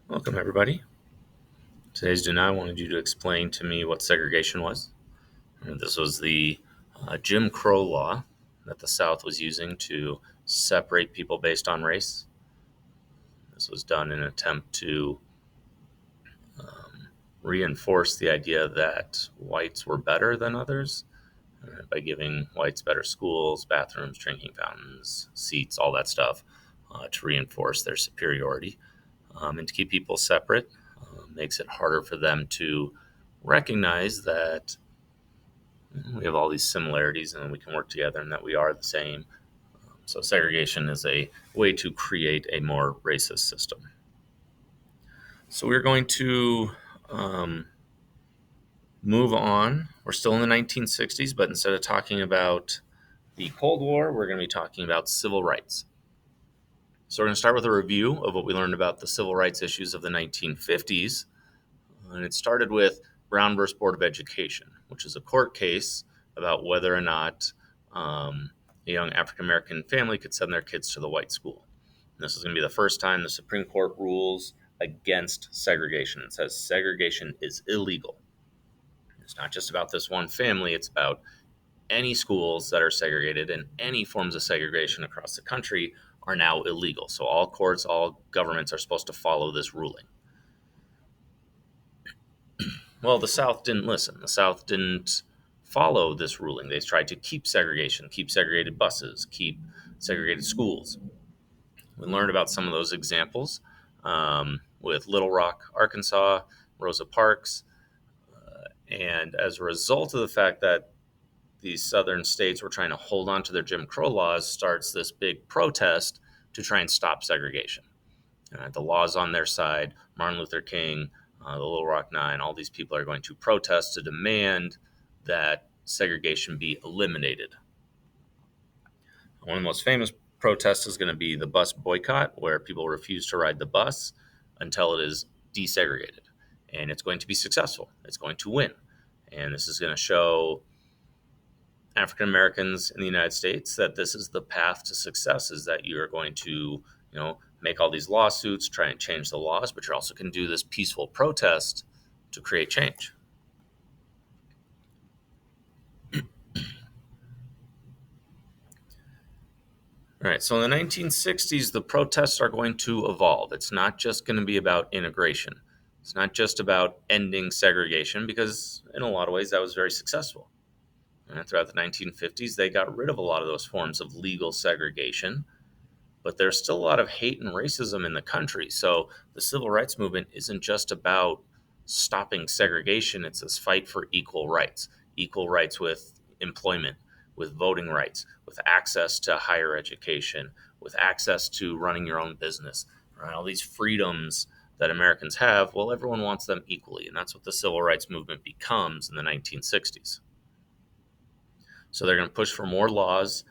Welcome, everybody. Today's Dana wanted you to explain to me what segregation was. And this was the Jim Crow law that the South was using to separate people based on race. This was done in an attempt to reinforce the idea that whites were better than others by giving whites better schools, bathrooms, drinking fountains, seats, all that stuff to reinforce their superiority. And to keep people separate makes it harder for them to recognize that we have all these similarities and we can work together and that we are the same. So segregation is a way to create a more racist system. So we're going to move on. We're still in the 1960s, but instead of talking about the Cold War, we're going to be talking about civil rights. So we're going to start with a review of what we learned about the civil rights issues of the 1950s. And it started with Brown versus Board of Education, which is a court case about whether or not a young African-American family could send their kids to the white school. And this is going to be the first time the Supreme Court rules against segregation. It says segregation is illegal. It's not just about this one family. It's about any schools that are segregated, and any forms of segregation across the country are now illegal. So all courts, all governments are supposed to follow this ruling. Well, the South didn't listen. The South didn't follow this ruling. They tried to keep segregation, keep segregated buses, keep segregated schools. We learned about some of those examples with Little Rock, Arkansas, Rosa Parks. And as a result of the fact that these southern states were trying to hold on to their Jim Crow laws, starts this big protest to try and stop segregation. The law's on their side. Martin Luther King, the Little Rock Nine, all these people are going to protest to demand that segregation be eliminated. One of the most famous protests is going to be the bus boycott, where people refuse to ride the bus until it is desegregated. And it's going to be successful. It's going to win. And this is going to show African Americans in the United States that this is the path to success, is that you're going to, make all these lawsuits, try and change the laws, but you also can do this peaceful protest to create change. All right, so in the 1960s, the protests are going to evolve. It's not just going to be about integration. It's not just about ending segregation, because in a lot of ways that was very successful. And throughout the 1950s, they got rid of a lot of those forms of legal segregation, but there's still a lot of hate and racism in the country. So the civil rights movement isn't just about stopping segregation. It's this fight for equal rights with employment, with voting rights, with access to higher education, with access to running your own business, right? All these freedoms that Americans have, well, everyone wants them equally. And that's what the civil rights movement becomes in the 1960s. So they're going to push for more laws,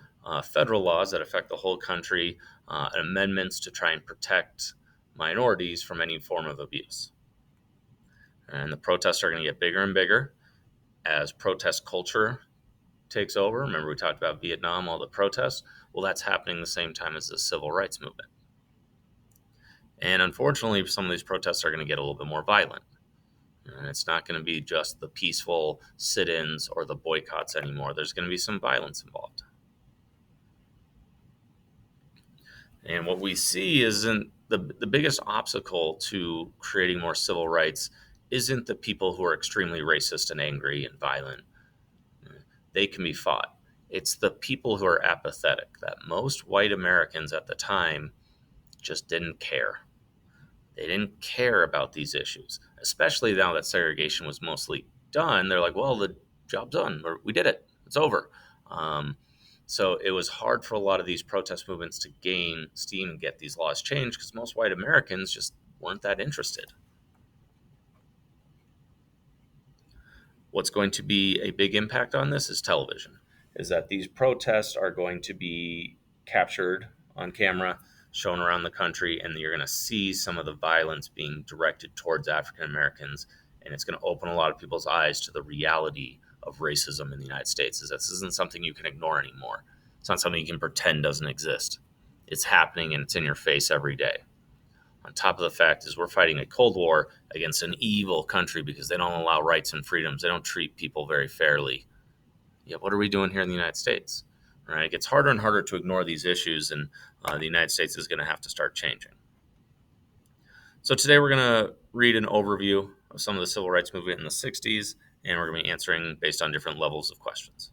federal laws that affect the whole country, and amendments to try and protect minorities from any form of abuse. And the protests are going to get bigger and bigger as protest culture takes over. Remember, we talked about Vietnam, all the protests? Well, that's happening the same time as the civil rights movement. And unfortunately, some of these protests are going to get a little bit more violent. And it's not going to be just the peaceful sit-ins or the boycotts anymore. There's going to be some violence involved. And what we see isn't the biggest obstacle to creating more civil rights isn't the people who are extremely racist and angry and violent. They can be fought. It's the people who are apathetic, that most white Americans at the time just didn't care. They didn't care about these issues, especially now that segregation was mostly done. They're like, well, the job's done. We did it. It's over. So it was hard for a lot of these protest movements to gain steam and get these laws changed because most white Americans just weren't that interested. What's going to be a big impact on this is television, is that these protests are going to be captured on camera, shown around the country, and you're going to see some of the violence being directed towards African Americans, and it's going to open a lot of people's eyes to the reality of racism in the United States. Is this isn't something you can ignore anymore. It's not something you can pretend doesn't exist. It's happening and it's in your face every day. On top of the fact is we're fighting a Cold War against an evil country because they don't allow rights and freedoms. They don't treat people very fairly. Yeah, what are we doing here in the United States? Right? It gets harder and harder to ignore these issues, and the United States is going to have to start changing. So today we're going to read an overview of some of the civil rights movement in the 60s, and we're going to be answering based on different levels of questions.